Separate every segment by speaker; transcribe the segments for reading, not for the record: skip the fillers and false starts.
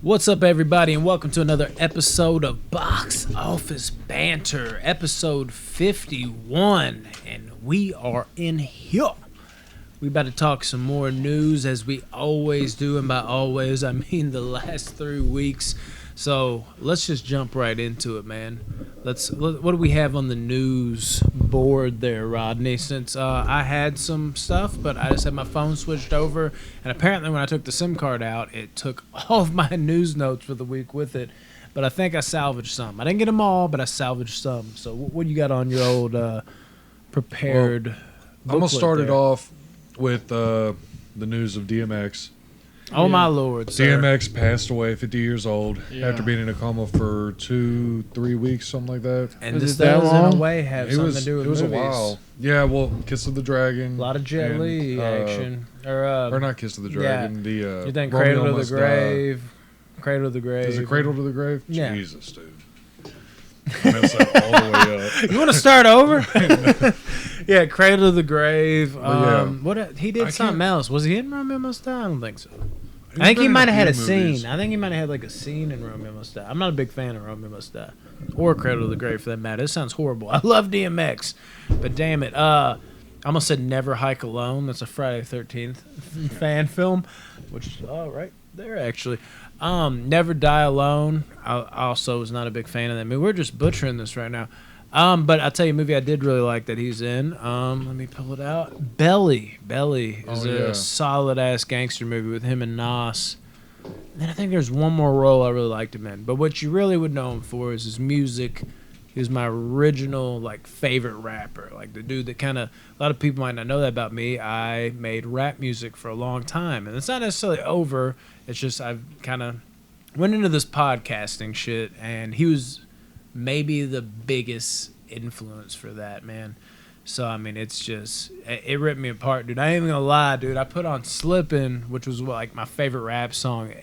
Speaker 1: What's up, everybody, and welcome to another episode of Box Office Banter, episode 51, and we are in here. We about to talk some more news, as we always do, and by always, I mean the last 3 weeks. So let's just jump right into it, man. What do we have on the news board there, Rodney? Since I had some stuff, but I just had my phone switched over, and apparently when I took the SIM card out, it took all of my news notes for the week with it. But I think I salvaged some. I didn't get them all, but I salvaged some. So what do you got on your old prepared?
Speaker 2: Well, I'm gonna start it off with the news of DMX.
Speaker 1: Oh, my Lord, sir.
Speaker 2: DMX passed away, 50 years old, after being in a coma for 2-3 weeks, something like that.
Speaker 1: And this does, in a way, have something to do with movies.
Speaker 2: It was a while. Yeah, well, Kiss of the Dragon.
Speaker 1: A lot of Jet Li action.
Speaker 2: Or not Kiss of the Dragon.
Speaker 1: Yeah. You think Cradle to the Grave? Cradle to the Grave.
Speaker 2: Is it Cradle to the Grave?
Speaker 1: Yeah.
Speaker 2: Jesus, dude. I messed that all the way up.
Speaker 1: You want to start over? Yeah, Cradle to the Grave. He did something else. Was he in Romeo Must Die? I don't think so. I think he might have had a scene. I think he might have had like a scene in Romeo Must Die. I'm not a big fan of Romeo Must Die. Or Cradle to the Grave, for that matter. It sounds horrible. I love DMX. But damn it. I almost said Never Hike Alone. That's a Friday the 13th fan film. Which is right there, actually. Never Die Alone. I also was not a big fan of that movie. We're just butchering this right now. But I'll tell you a movie I did really like that he's in. Let me pull it out. Belly. Belly is a solid-ass gangster movie with him and Nas. And I think there's one more role I really liked him in. But what you really would know him for is his music. He was my original, favorite rapper. Like, the dude that kind of... A lot of people might not know that about me. I made rap music for a long time. And it's not necessarily over. It's just I've kind of went into this podcasting shit, and he was... maybe the biggest influence for that, man. So, I mean, it's just... It ripped me apart, dude. I ain't even gonna lie, dude. I put on Slippin', which was, my favorite rap song,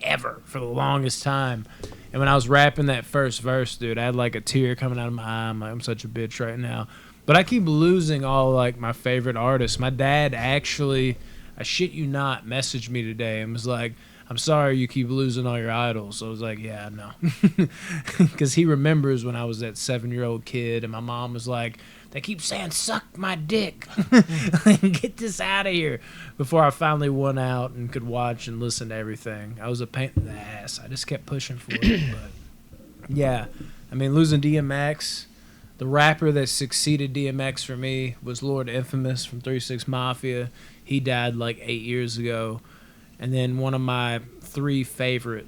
Speaker 1: ever, for the longest time. And when I was rapping that first verse, dude, I had, a tear coming out of my eye. I'm such a bitch right now. But I keep losing all, my favorite artists. My dad actually, I shit you not, messaged me today and was like, I'm sorry you keep losing all your idols. So I was like, yeah, I know. Because he remembers when I was that 7-year-old kid, and my mom was like, they keep saying, suck my dick. Get this out of here. Before I finally won out and could watch and listen to everything. I was a pain in the ass. I just kept pushing for it. But yeah, I mean, losing DMX, the rapper that succeeded DMX for me was Lord Infamous from 3 6 Mafia. He died 8 years ago. And then one of my 3 favorite,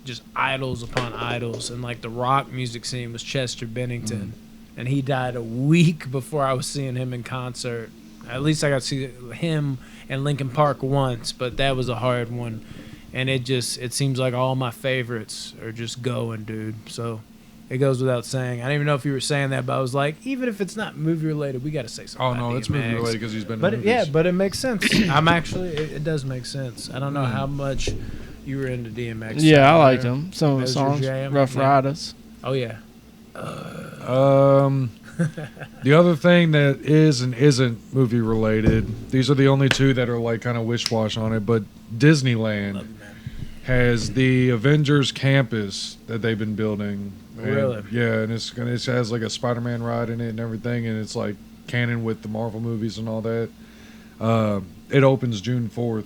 Speaker 1: just idols upon idols in, the rock music scene was Chester Bennington. And he died a week before I was seeing him in concert. At least I got to see him and Linkin Park once, but that was a hard one. And it seems like all my favorites are just going, dude. So it goes without saying. I don't even know if you were saying that, but I was like, even if it's not movie related, we got to say something.
Speaker 2: Oh, no, it's movie related because he's been in movies.
Speaker 1: Yeah, but it makes sense. It does make sense. I don't know how much you were into DMX.
Speaker 3: Yeah, I liked him. Some of the songs, Rough Riders.
Speaker 1: Oh, yeah.
Speaker 2: The other thing that is and isn't movie related, these are the only 2 that are kind of wish-wash on it, but Disneyland has the Avengers campus that they've been building.
Speaker 1: Really?
Speaker 2: Yeah, and it has a Spider-Man ride in it and everything, and it's canon with the Marvel movies and all that. It opens June 4th.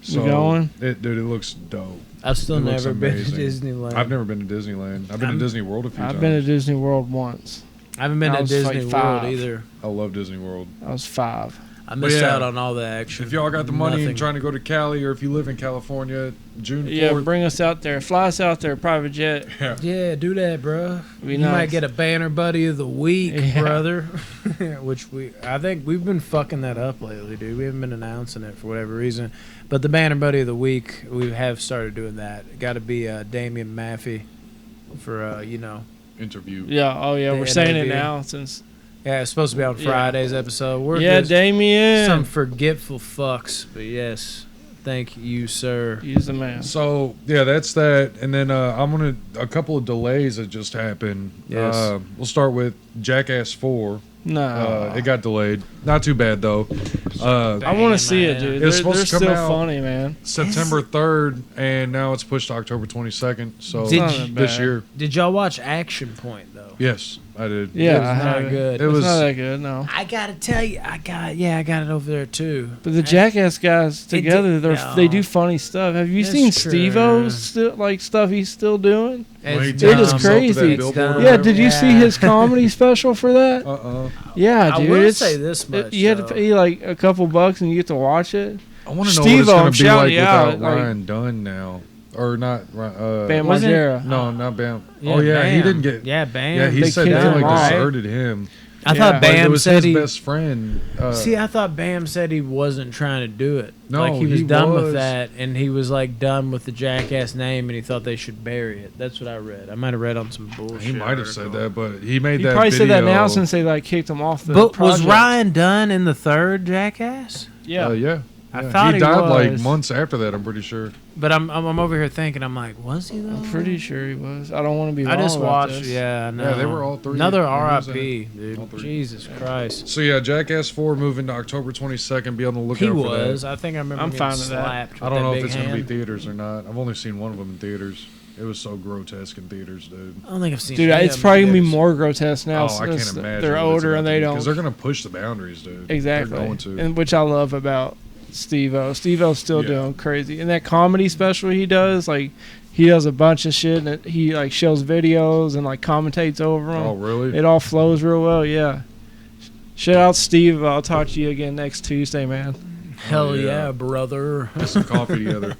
Speaker 2: So
Speaker 3: you going?
Speaker 2: Dude, it looks dope.
Speaker 1: I've still never been to Disneyland.
Speaker 2: I've never been to Disneyland. I've been to Disney World a few times.
Speaker 3: I've been to Disney World once.
Speaker 1: I haven't been to Disney World either.
Speaker 2: I love Disney World.
Speaker 3: I was 5.
Speaker 1: I missed out on all the action.
Speaker 2: If y'all got the money and trying to go to Cali, or if you live in California, June 4th.
Speaker 3: Yeah, bring us out there. Fly us out there, private jet.
Speaker 1: Yeah, do that, bro. You might get a Banter Buddy of the Week, brother. Which I think we've been fucking that up lately, dude. We haven't been announcing it for whatever reason. But the Banter Buddy of the Week, we have started doing that. Got to be Damian Maffey for,
Speaker 2: interview.
Speaker 3: Yeah, we're saying it now since...
Speaker 1: Yeah, it's supposed to be on Friday's episode. We're
Speaker 3: Damien.
Speaker 1: Some forgetful fucks, but yes, thank you, sir.
Speaker 3: He's the man.
Speaker 2: So yeah, that's that. And then a couple of delays that just happened.
Speaker 1: Yes.
Speaker 2: We'll start with Jackass 4.
Speaker 3: No.
Speaker 2: It got delayed. Not too bad though.
Speaker 3: I want to see it, dude.
Speaker 2: It's
Speaker 3: They're
Speaker 2: supposed to come
Speaker 3: still
Speaker 2: out
Speaker 3: funny, man.
Speaker 2: September 3rd, and now it's pushed to October 22nd. So
Speaker 1: Did
Speaker 2: this year.
Speaker 1: Did y'all watch Action Point though?
Speaker 2: Yes, I did.
Speaker 3: Yeah,
Speaker 1: It was not good.
Speaker 3: It's not that good, no.
Speaker 1: I gotta tell you, I got it over there too.
Speaker 3: But the Jackass guys together, they do funny stuff. Have you seen Steve-O's stuff he's still doing?
Speaker 1: It
Speaker 3: is crazy. Yeah, did you see his comedy special for that? Yeah, dude.
Speaker 1: I will say this much.
Speaker 3: You had to pay like a couple bucks and you get to watch it.
Speaker 2: I want to know what it's going to be like without Ryan Dunn now. Or not
Speaker 3: Bam Margera.
Speaker 2: No, not Bam.
Speaker 1: Yeah,
Speaker 2: Bam.
Speaker 1: He
Speaker 2: didn't get.
Speaker 1: Yeah, Bam.
Speaker 2: Yeah, he said they deserted him.
Speaker 1: I thought Bam
Speaker 2: it was
Speaker 1: said
Speaker 2: his best friend.
Speaker 1: See, I thought Bam said he wasn't trying to do it.
Speaker 2: No,
Speaker 1: like he was done with that, and he was like done with the Jackass name, and he thought they should bury it. That's what I read. I might have read on some bullshit.
Speaker 2: He might have said that, but he made
Speaker 3: he
Speaker 2: that.
Speaker 3: He probably
Speaker 2: video.
Speaker 3: said that now since they like kicked him off the.
Speaker 1: But
Speaker 3: project.
Speaker 1: was Ryan Dunn in the third Jackass?
Speaker 3: Yeah,
Speaker 2: yeah.
Speaker 1: I thought
Speaker 2: he died
Speaker 3: was.
Speaker 2: like months after that. I'm pretty sure.
Speaker 1: But I'm over here thinking, I'm like, was he though?
Speaker 3: I'm pretty sure he was. I don't want to be wrong.
Speaker 1: I just
Speaker 3: about
Speaker 1: watched.
Speaker 3: this.
Speaker 1: Yeah, no.
Speaker 2: Yeah, they were all three.
Speaker 1: Another R.I.P. Dude.
Speaker 2: All
Speaker 1: Jesus Christ.
Speaker 2: So yeah, Jackass 4 moving to October 22nd. Be on the lookout
Speaker 1: He
Speaker 2: for
Speaker 1: was.
Speaker 2: that.
Speaker 1: I think I remember.
Speaker 3: I'm fine with
Speaker 1: slapped
Speaker 3: that.
Speaker 2: I don't know if
Speaker 1: big
Speaker 2: it's going to be
Speaker 1: hand.
Speaker 2: theaters or not. I've only seen one of them in theaters. It was so grotesque in theaters, dude.
Speaker 1: I don't think I've seen.
Speaker 3: Dude, it's probably gonna be more grotesque now.
Speaker 2: Oh, I can't imagine.
Speaker 3: They're older and they don't.
Speaker 2: Because they're going to push the boundaries, dude.
Speaker 3: Exactly.
Speaker 2: They're going to.
Speaker 3: And which I love about Steve-O. Steve-O's still doing crazy. And that comedy special he does, like, he does a bunch of shit and he, like, shows videos and, like, commentates over them.
Speaker 2: Oh, really?
Speaker 3: It all flows real well, yeah. Shout out Steve. I'll talk to you again next Tuesday, man.
Speaker 1: Hell yeah, brother.
Speaker 2: Get some coffee together.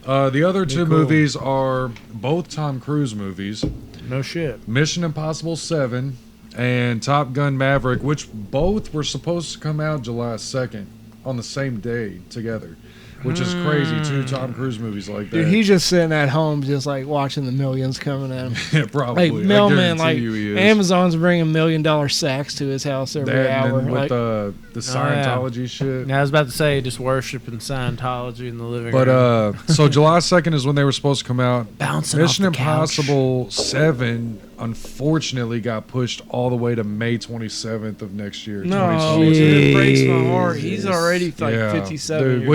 Speaker 2: The other two movies are both Tom Cruise movies.
Speaker 1: No shit.
Speaker 2: Mission Impossible 7 and Top Gun Maverick, which both were supposed to come out July 2nd on the same day together, which is crazy. 2 Tom Cruise movies like that.
Speaker 3: Dude, he's just sitting at home just like watching the millions coming at him.
Speaker 2: Yeah, probably.
Speaker 3: Like, mailman, like,
Speaker 2: he is.
Speaker 3: Amazon's bringing $1 million sacks to his house every
Speaker 2: That,
Speaker 3: hour.
Speaker 2: and
Speaker 3: Like,
Speaker 2: with the Scientology shit.
Speaker 1: Yeah, I was about to say just worshiping Scientology in the living room.
Speaker 2: But so July 2nd is when they were supposed to come out.
Speaker 1: Bouncing
Speaker 2: Mission
Speaker 1: off the couch.
Speaker 2: Impossible 7 unfortunately got pushed all the way to May 27th of next year.
Speaker 3: no,
Speaker 2: 2022.
Speaker 3: it breaks my heart. He's already like
Speaker 2: Yeah,
Speaker 3: 57
Speaker 2: dude,
Speaker 3: years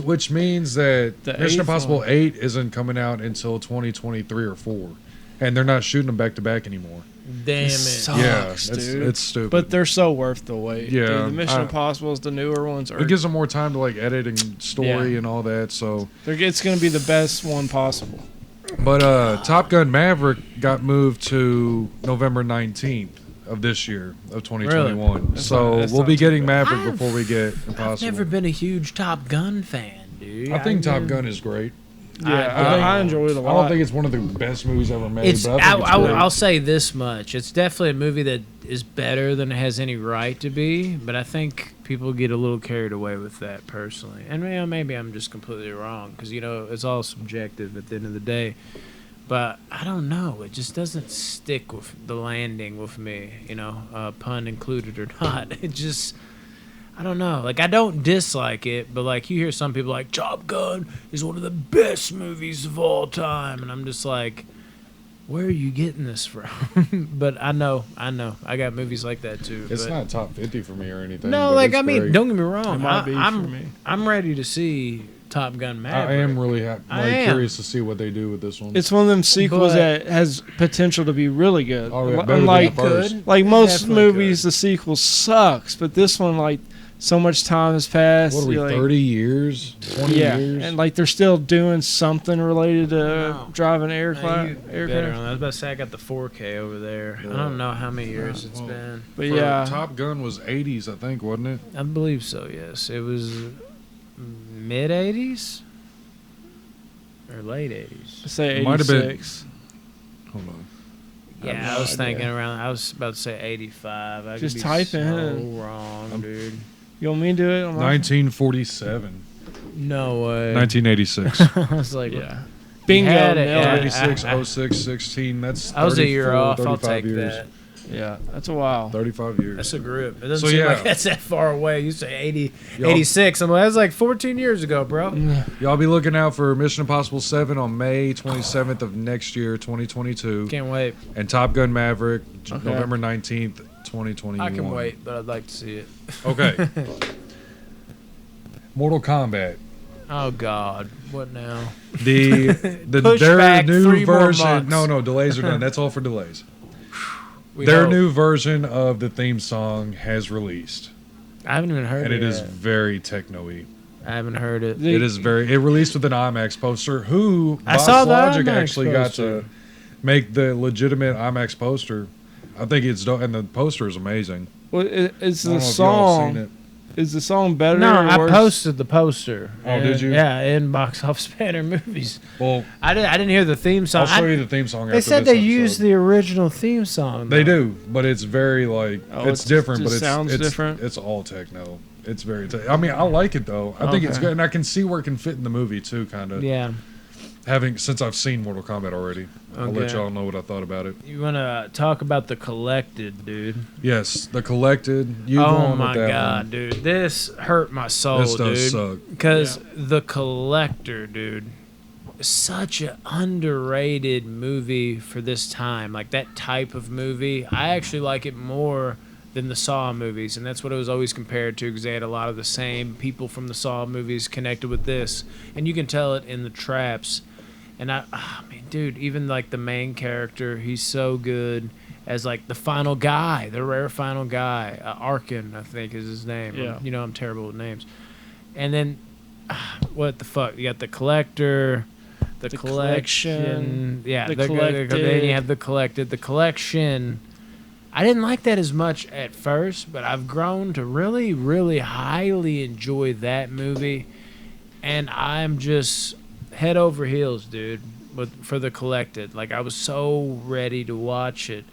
Speaker 2: which means that
Speaker 3: The
Speaker 2: Mission
Speaker 3: eighth
Speaker 2: Impossible
Speaker 3: one.
Speaker 2: 8 isn't coming out until 2023 or 4, and they're not shooting them back to back anymore.
Speaker 1: Damn it.
Speaker 3: sucks,
Speaker 2: Yeah,
Speaker 3: dude.
Speaker 2: it's stupid.
Speaker 3: But they're so worth the wait.
Speaker 2: Yeah,
Speaker 3: Dude, the Mission Impossibles, the newer ones,
Speaker 2: it gives them more time to like edit and story
Speaker 3: Yeah.
Speaker 2: and all that. So,
Speaker 3: it's going to be the best one possible.
Speaker 2: but Top Gun Maverick got moved to November 19th of this year of 2021.
Speaker 3: That's
Speaker 2: So
Speaker 3: not
Speaker 2: we'll be
Speaker 3: too
Speaker 2: getting
Speaker 3: bad.
Speaker 2: Maverick before we get Impossible.
Speaker 1: I've never been a huge Top Gun fan, dude.
Speaker 2: I think Top Gun is great.
Speaker 3: Yeah, I enjoy it a lot.
Speaker 2: I don't think it's one of the best movies ever made.
Speaker 1: It's.
Speaker 2: But I think it's great.
Speaker 1: I'll say this much: it's definitely a movie that is better than it has any right to be. But I think people get a little carried away with that personally, and maybe I'm just completely wrong because it's all subjective at the end of the day. But I don't know; it just doesn't stick with the landing with me. Pun included or not. It just. I don't know. Like, I don't dislike it, but, like, you hear some people like, Top Gun is one of the best movies of all time. And I'm just like, where are you getting this from? But I know. I got movies like that, too.
Speaker 2: It's not top 50 for me or anything.
Speaker 1: No,
Speaker 2: but
Speaker 1: like,
Speaker 2: it's
Speaker 1: I mean,
Speaker 2: great.
Speaker 1: don't get me wrong.
Speaker 3: It might be for me.
Speaker 1: I'm ready to see Top Gun Maverick.
Speaker 2: I am really curious to see what they do with this one.
Speaker 3: It's one of them sequels that has potential to be really good.
Speaker 2: Oh, yeah, better than
Speaker 3: Unlike,
Speaker 2: the first.
Speaker 3: like most
Speaker 1: Definitely
Speaker 3: movies, the sequel sucks, but this one, like, so much time has passed.
Speaker 2: What are we,
Speaker 3: like,
Speaker 2: 30 years? 20 years?
Speaker 3: and like they're still doing something related to driving aircraft.
Speaker 1: Better on that. I was about to say I got the 4K over there. I don't know how many years it's been.
Speaker 3: But
Speaker 2: For
Speaker 3: yeah,
Speaker 2: Top Gun was 80s, I think, wasn't it?
Speaker 1: I believe so, yes. It was mid-80s? Or late 80s?
Speaker 3: I say
Speaker 2: It might have been-
Speaker 3: 86.
Speaker 2: Hold on.
Speaker 1: Yeah, I was thinking around. I was about to say 85. I
Speaker 3: Just
Speaker 1: could be
Speaker 3: type
Speaker 1: so
Speaker 3: in.
Speaker 1: wrong, dude.
Speaker 3: You want me to do it? On my-
Speaker 2: 1947.
Speaker 1: No way.
Speaker 2: 1986.
Speaker 1: I was like,
Speaker 3: Yeah. Bingo.
Speaker 1: had it,
Speaker 3: nailed
Speaker 1: yeah.
Speaker 3: it.
Speaker 2: 36, 06, 16. That's
Speaker 1: I was a year
Speaker 2: 34,
Speaker 1: off. I'll
Speaker 2: 35
Speaker 1: take
Speaker 2: years.
Speaker 1: that.
Speaker 3: Yeah, that's a while.
Speaker 2: 35 years.
Speaker 1: That's a grip. It doesn't
Speaker 2: So,
Speaker 1: seem
Speaker 2: yeah.
Speaker 1: like that's that far away. You say 80,
Speaker 2: Y'all-
Speaker 1: 86. I'm like, that's like 14 years ago, bro.
Speaker 2: Y'all be looking out for Mission Impossible 7 on May 27th of next year, 2022.
Speaker 1: Can't wait.
Speaker 2: And Top Gun Maverick,
Speaker 3: Okay.
Speaker 2: November 19th 2021.
Speaker 1: I can wait, but I'd like to see it.
Speaker 2: Okay. Mortal Kombat.
Speaker 1: Oh God, what now?
Speaker 2: Their
Speaker 1: back
Speaker 2: new
Speaker 1: 3 more
Speaker 2: version.
Speaker 1: months.
Speaker 2: No, delays are done. That's all for delays.
Speaker 1: We
Speaker 2: Their
Speaker 1: hope.
Speaker 2: new version of the theme song has released,
Speaker 1: I haven't even heard
Speaker 2: and
Speaker 1: it.
Speaker 2: it is
Speaker 1: yet.
Speaker 2: very techno-y.
Speaker 1: I haven't heard it.
Speaker 2: It released with an IMAX poster. Who
Speaker 1: I
Speaker 2: Boss
Speaker 1: saw the
Speaker 2: Logic
Speaker 1: IMAX
Speaker 2: actually
Speaker 1: poster.
Speaker 2: got to make the legitimate IMAX poster. I think it's dope, and the poster is amazing.
Speaker 3: Well, it's
Speaker 2: I don't
Speaker 3: the
Speaker 2: know if y'all have seen
Speaker 3: song.
Speaker 2: it.
Speaker 3: Is the song better?
Speaker 1: No,
Speaker 3: or
Speaker 1: I
Speaker 3: worse?
Speaker 1: posted the poster.
Speaker 2: Oh, did you?
Speaker 1: Yeah, in Box Office Banter Movies.
Speaker 2: Well,
Speaker 1: I didn't hear the theme song.
Speaker 2: I'll show you the theme song.
Speaker 1: They
Speaker 2: after
Speaker 1: said
Speaker 2: this
Speaker 1: they used
Speaker 2: episode.
Speaker 1: the original theme song.
Speaker 2: They
Speaker 1: though.
Speaker 2: do, but it's very like
Speaker 3: Oh,
Speaker 2: it's different,
Speaker 3: just
Speaker 2: but it's
Speaker 3: sounds
Speaker 2: it's
Speaker 3: different?
Speaker 2: It's all techno. It's very. I mean, I like it though. I think it's
Speaker 3: Okay.
Speaker 2: good, and I can see where it can fit in the movie too. Kind of.
Speaker 1: Yeah.
Speaker 2: Since I've seen Mortal Kombat already, I'll let
Speaker 1: Okay.
Speaker 2: y'all know what I thought about it.
Speaker 1: You want to talk about The Collected, dude?
Speaker 2: Yes, The Collected. You go
Speaker 1: Oh
Speaker 2: on
Speaker 1: my
Speaker 2: with that
Speaker 1: God,
Speaker 2: one.
Speaker 1: dude. This hurt my soul,
Speaker 2: This does
Speaker 1: dude.
Speaker 2: suck.
Speaker 1: Because The Collector, dude, is such an underrated movie for this time. Like that type of movie. I actually like it more than the Saw movies, and that's what it was always compared to, because they had a lot of the same people from the Saw movies connected with this, and you can tell it in the traps. And I mean, dude, even like the main character, he's so good as like the final guy, the rare final guy. Arkin, I think is his name.
Speaker 3: Yeah.
Speaker 1: You know, I'm terrible with names. And then, what the fuck? You got the Collector, the collection. Yeah,
Speaker 3: the
Speaker 1: then
Speaker 3: Collected.
Speaker 1: you have the Collected. The collection. I didn't like that as much at first, but I've grown to really, really highly enjoy that movie. And I'm just head over heels, dude, for The Collected. Like, I was so ready to watch it.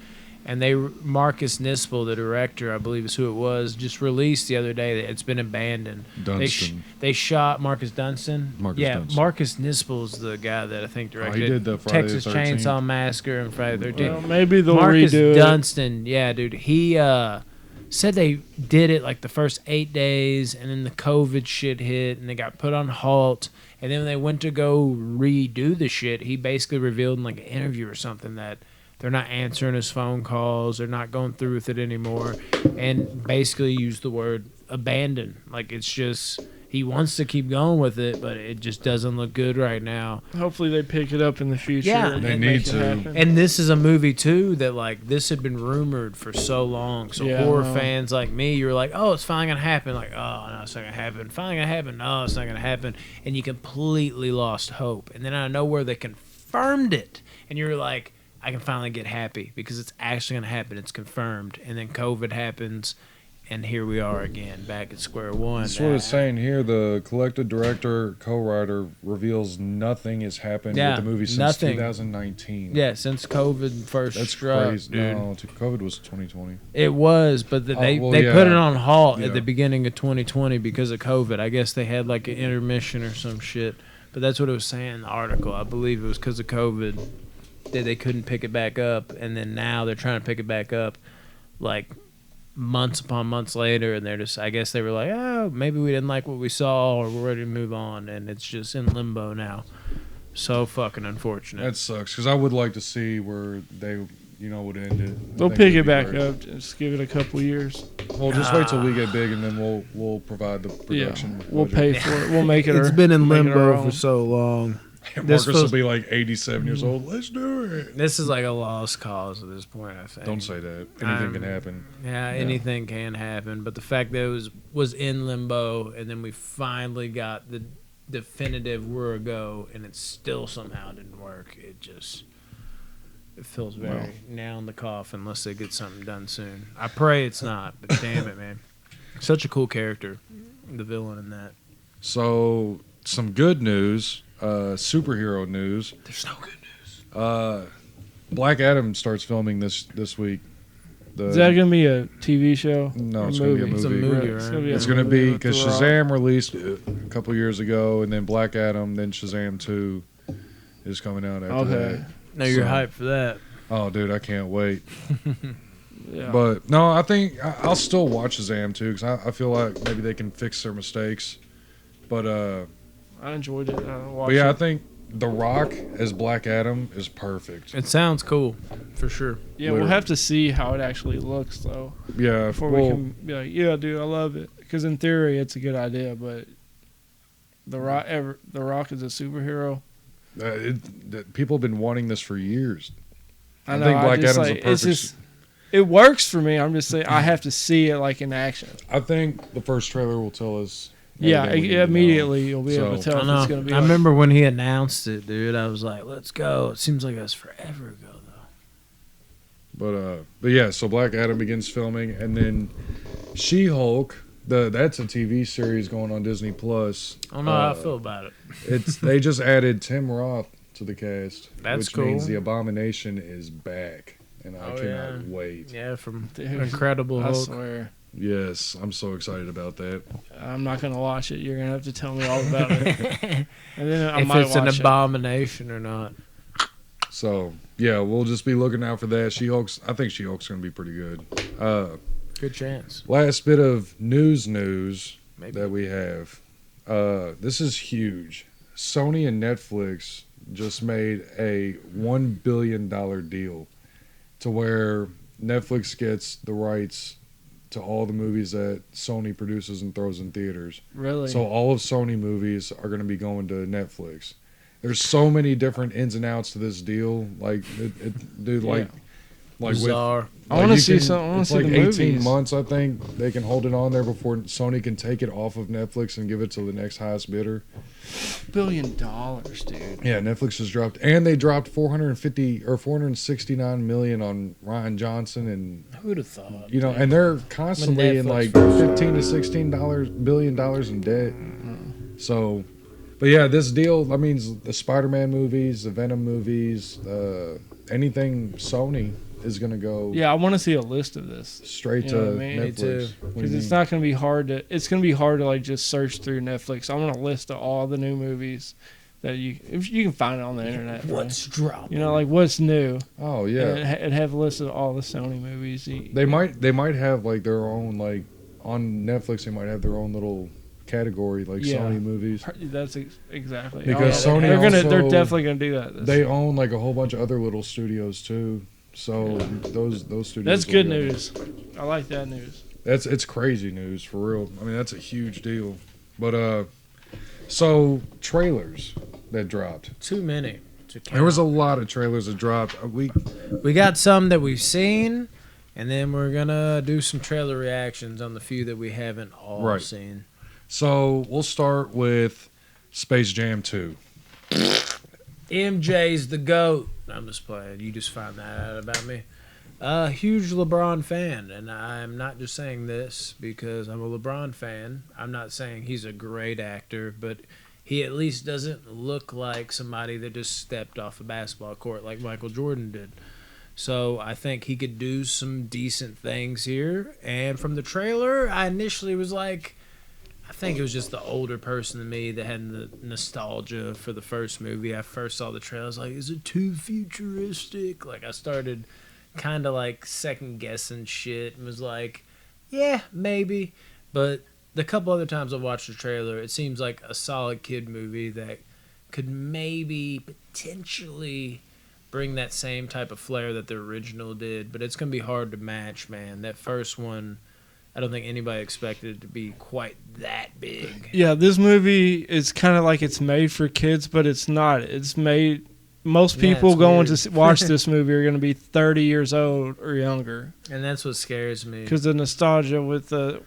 Speaker 1: And Marcus Nispel, the director, I believe is who it was, just released the other day that it's been abandoned.
Speaker 2: Dunstan.
Speaker 1: They shot Marcus Dunstan.
Speaker 2: Dunstan.
Speaker 1: Marcus Nispel's the guy that I think directed
Speaker 2: he did the Friday the
Speaker 1: Texas
Speaker 2: 13th.
Speaker 1: Chainsaw Massacre and Friday the 13th.
Speaker 3: Well, maybe they'll
Speaker 1: Marcus
Speaker 3: redo it.
Speaker 1: Dunstan, yeah, dude. He said they did it like the first 8 days, and then the COVID shit hit, and they got put on halt. And then when they went to go redo the shit, he basically revealed in like an interview or something that they're not answering his phone calls, they're not going through with it anymore, and basically used the word abandon. Like, it's just, he wants to keep going with it, but it just doesn't look good right now.
Speaker 3: Hopefully they pick it up in the future.
Speaker 1: Yeah,
Speaker 3: and
Speaker 2: they
Speaker 3: make
Speaker 2: need
Speaker 3: it
Speaker 2: to.
Speaker 3: happen.
Speaker 1: And this is a movie too that like this had been rumored for so long. So
Speaker 3: Yeah,
Speaker 1: horror
Speaker 3: I know.
Speaker 1: fans like me, you're like, oh, it's finally gonna happen. Like, oh no, it's not gonna happen. Finally gonna happen. No, it's not gonna happen. And you completely lost hope. And then out of nowhere they confirmed it, and you're like, I can finally get happy because it's actually gonna happen. It's confirmed. And then COVID happens, and here we are again, back at square one.
Speaker 2: That's what it's saying here. The Collected director, co-writer reveals nothing has happened
Speaker 1: Yeah,
Speaker 2: with the movie since
Speaker 1: nothing.
Speaker 2: 2019.
Speaker 1: Yeah, since COVID first
Speaker 2: That's
Speaker 1: struck,
Speaker 2: crazy.
Speaker 1: dude.
Speaker 2: No, COVID was 2020.
Speaker 1: It was, but they
Speaker 2: well,
Speaker 1: they
Speaker 2: yeah.
Speaker 1: put it on halt
Speaker 2: Yeah.
Speaker 1: at the beginning of 2020 because of COVID. I guess they had like an intermission or some shit. But that's what it was saying in the article. I believe it was because of COVID that they couldn't pick it back up, and then now they're trying to pick it back up, like months upon months later, and they're just, I guess they were like, oh, maybe we didn't like what we saw, or we're ready to move on, and it's just in limbo now. So fucking unfortunate.
Speaker 2: That sucks because I would like to see where they, would end it.
Speaker 3: They'll pick it back up. Just give it a couple years.
Speaker 2: Well, just wait till we get big, and then we'll provide the production.
Speaker 3: Yeah, we'll
Speaker 2: budget.
Speaker 3: pay for it. We'll make it.
Speaker 1: It's been in
Speaker 3: make it our
Speaker 1: limbo
Speaker 3: own.
Speaker 1: for so long.
Speaker 2: Marcus will
Speaker 1: feels-
Speaker 2: be like 87 years old. Let's do it.
Speaker 1: This is like a lost cause at this point, I think.
Speaker 2: Don't say that. Anything can happen.
Speaker 1: Yeah, anything can happen. But the fact that it was in limbo, and then we finally got the definitive we're a go, and it still somehow didn't work. It feels very nail in the coffin unless they get something done soon. I pray it's not, but damn it, man. Such a cool character, the villain in that.
Speaker 2: So, some good news, superhero news.
Speaker 1: There's no good news.
Speaker 2: Black Adam starts filming this week.
Speaker 3: Is that gonna be a TV show?
Speaker 2: No,
Speaker 3: Or
Speaker 2: it's gonna be a
Speaker 1: It's a
Speaker 2: movie.
Speaker 1: movie,
Speaker 3: It's
Speaker 1: right?
Speaker 3: gonna be a
Speaker 2: It's going to
Speaker 3: movie
Speaker 2: be
Speaker 3: with
Speaker 2: because
Speaker 3: The Rock.
Speaker 2: Shazam released a couple years ago, and then Black Adam, then Shazam 2 is coming out after
Speaker 3: Okay.
Speaker 2: that.
Speaker 1: No, you're
Speaker 2: So-
Speaker 1: hyped for that.
Speaker 2: Oh, dude, I can't wait.
Speaker 3: Yeah.
Speaker 2: But no, I think I'll still watch Shazam 2 because I feel like maybe they can fix their mistakes. But
Speaker 3: I enjoyed it. I watched
Speaker 2: but yeah, I
Speaker 3: it.
Speaker 2: think The Rock as Black Adam is perfect.
Speaker 1: It sounds cool, for sure.
Speaker 3: Yeah, we'll have to see how it actually looks, though.
Speaker 2: Yeah,
Speaker 3: before we can be like, yeah, dude, I love it. Because in theory, it's a good idea, but The Rock is a superhero.
Speaker 2: People have been wanting this for years.
Speaker 3: I know.
Speaker 2: think Black Adam's a perfect.
Speaker 3: It works for me. I'm just saying I have to see it like in action.
Speaker 2: I think the first trailer will tell us.
Speaker 3: Yeah, immediately you'll be able to tell if it's going to be.
Speaker 1: I remember when he announced it, dude. I was like, "Let's go!" It seems like it was forever ago,
Speaker 2: though. But yeah, so Black Adam begins filming, and then She-Hulk. That's a TV series going on Disney Plus.
Speaker 1: I don't know how I feel about it.
Speaker 2: They just added Tim Roth to the cast,
Speaker 1: which
Speaker 2: cool. Means the Abomination is back, and I cannot wait.
Speaker 1: Yeah, from Incredible Hulk.
Speaker 3: I swear.
Speaker 2: Yes, I'm so excited about that.
Speaker 3: I'm not gonna watch it. You're gonna have to tell me all about it, and then I
Speaker 1: if
Speaker 3: might
Speaker 1: it's
Speaker 3: watch
Speaker 1: an abomination or not.
Speaker 2: So yeah, we'll just be looking out for that. I think She-Hulk's gonna be pretty good.
Speaker 1: Good chance.
Speaker 2: Last bit of news that we have. This is huge. Sony and Netflix just made a $1 billion deal to where Netflix gets the rights to all the movies that Sony produces and throws in theaters.
Speaker 3: Really?
Speaker 2: So all of Sony movies are going to be going to Netflix. There's so many different ins and outs to this deal. Like, dude, like
Speaker 1: bizarre.
Speaker 3: I want to see some. I want to see
Speaker 2: like
Speaker 3: the
Speaker 2: 18
Speaker 3: movies.
Speaker 2: months, I think they can hold it on there before Sony can take it off of Netflix and give it to the next highest bidder.
Speaker 3: $1 billion, dude.
Speaker 2: Yeah, Netflix has dropped, and they dropped 450 or 469 million on Ryan Johnson, and
Speaker 1: who'd have thought?
Speaker 2: You know, and they're constantly in like $15 to $16 billion in debt.
Speaker 3: Mm-hmm.
Speaker 2: So, but yeah, this deal. That means the Spider-Man movies, the Venom movies, anything Sony is going to go.
Speaker 3: Yeah, I want to see a list of this
Speaker 2: straight to Netflix.
Speaker 3: Because it's not going to be hard to. It's going to be hard to like just search through Netflix. I want a list of all the new movies that if you can find it on the internet.
Speaker 1: What's dropping?
Speaker 3: You know, like what's new.
Speaker 2: Oh yeah,
Speaker 3: and have a list of all the Sony movies.
Speaker 2: They might have like their own like on Netflix. They might have their own little category like Sony movies.
Speaker 3: That's exactly
Speaker 2: because Sony
Speaker 3: they're definitely gonna do that.
Speaker 2: They own like a whole bunch of other little studios too. So those studios.
Speaker 3: That's good news. I like that news.
Speaker 2: It's crazy news for real. I mean that's a huge deal. But so trailers that dropped.
Speaker 1: Too many.
Speaker 2: There was a lot of trailers that dropped. We
Speaker 1: got some that we've seen, and then we're gonna do some trailer reactions on the few that we haven't all seen.
Speaker 2: So we'll start with Space Jam 2.
Speaker 1: MJ's the GOAT. I'm just playing. You just find that out about me. Huge LeBron fan, and I'm not just saying this because I'm a LeBron fan. I'm not saying he's a great actor, but he at least doesn't look like somebody that just stepped off a basketball court like Michael Jordan did. So I think he could do some decent things here. And from the trailer, I initially was like, I think it was just the older person than me that had the nostalgia for the first movie. I first saw the trailer, I was like, is it too futuristic? Like, I started kind of like second guessing shit and was like, yeah, maybe. But the couple other times I watched the trailer, it seems like a solid kid movie that could maybe potentially bring that same type of flair that the original did. But it's going to be hard to match, man. That first one, I don't think anybody expected it to be quite that big.
Speaker 3: Yeah, this movie is kind of like it's made for kids, but it's not. It's made. Most people going to watch this movie are going to be 30 years old or younger,
Speaker 1: and that's what scares me.
Speaker 3: Because the nostalgia with the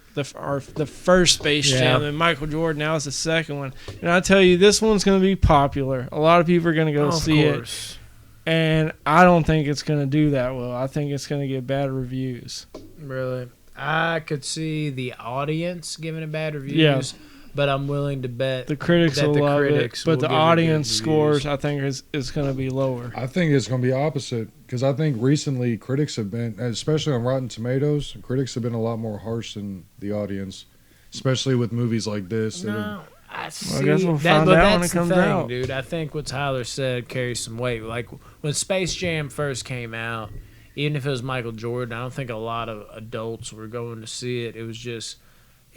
Speaker 3: first Space Jam and Michael Jordan. Now it's the second one, and I tell you, this one's going to be popular. A lot of people are going to go see it, and I don't think it's going to do that well. I think it's going to get bad reviews.
Speaker 1: Really. I could see the audience giving it bad reviews, but I'm willing to bet
Speaker 3: the critics will love it. But the audience scores, I think, is going to be lower.
Speaker 2: I think it's going to be opposite because I think recently critics have been, especially on Rotten Tomatoes, critics have been a lot more harsh than the audience, especially with movies like this.
Speaker 1: I see.
Speaker 3: I guess we'll find out when it comes out,
Speaker 1: dude. I think what Tyler said carries some weight. Like when Space Jam first came out. Even if it was Michael Jordan, I don't think a lot of adults were going to see it. It was just,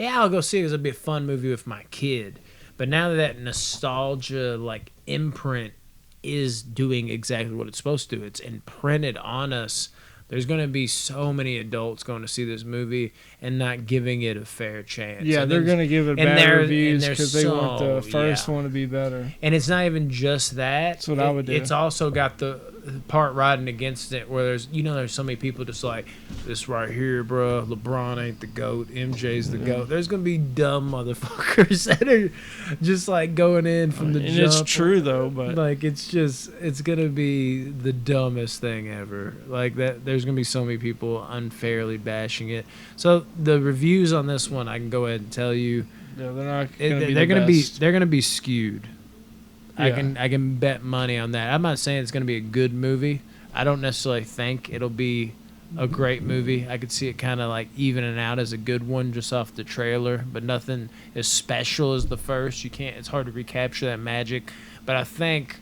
Speaker 1: I'll go see it because it'll be a fun movie with my kid. But now that nostalgia like imprint is doing exactly what it's supposed to, it's imprinted on us. There's going to be so many adults going to see this movie and not giving it a fair chance.
Speaker 3: Yeah, they're going to give it bad reviews because they want the first one to be better.
Speaker 1: And it's not even just that.
Speaker 3: That's what I would do.
Speaker 1: It's also got the part riding against it where there's so many people just like, this right here, bro, LeBron ain't the GOAT, MJ's the GOAT. There's going to be dumb motherfuckers that are just like going in from the jump.
Speaker 3: It's true though, but
Speaker 1: like it's going to be the dumbest thing ever. Like that, there's going to be so many people unfairly bashing it. So the reviews on this one, I can go ahead and tell you,
Speaker 3: they're not going to be the best.
Speaker 1: They're going to be skewed.
Speaker 3: Yeah.
Speaker 1: I can bet money on that. I'm not saying it's going to be a good movie. I don't necessarily think it'll be a great movie. I could see it kind of like evening out as a good one just off the trailer, but nothing as special as the first. It's hard to recapture that magic. But I think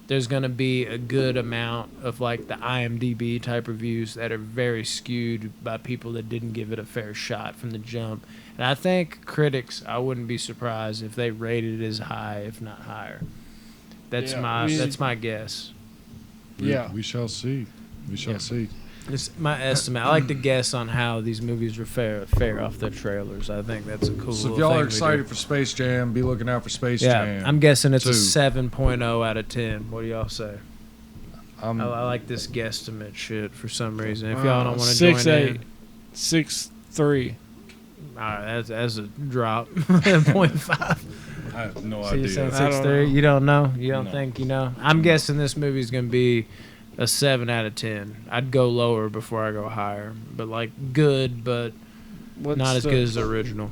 Speaker 1: there's going to be a good amount of like the IMDb type reviews that are very skewed by people that didn't give it a fair shot from the jump. And I think critics, I wouldn't be surprised if they rated it as high, if not higher. That's my guess.
Speaker 2: We shall see. We shall see.
Speaker 1: It's my estimate. I like to guess on how these movies are fare off their trailers. I think that's a cool.
Speaker 2: So if y'all are excited for Space Jam, be looking out for Space Jam.
Speaker 1: I'm guessing it's a 7.0 out of 10. What do y'all say? I like this guesstimate shit for some reason. If y'all don't want to join in,
Speaker 3: 6.3.
Speaker 1: All right, that's a drop. 0.5.
Speaker 2: I have no
Speaker 1: idea.
Speaker 2: You
Speaker 1: saying 6.3? You don't know? You don't think you know? I'm guessing this movie's going to be a 7 out of 10. I'd go lower before I go higher. But, like, good, but not as good as the original.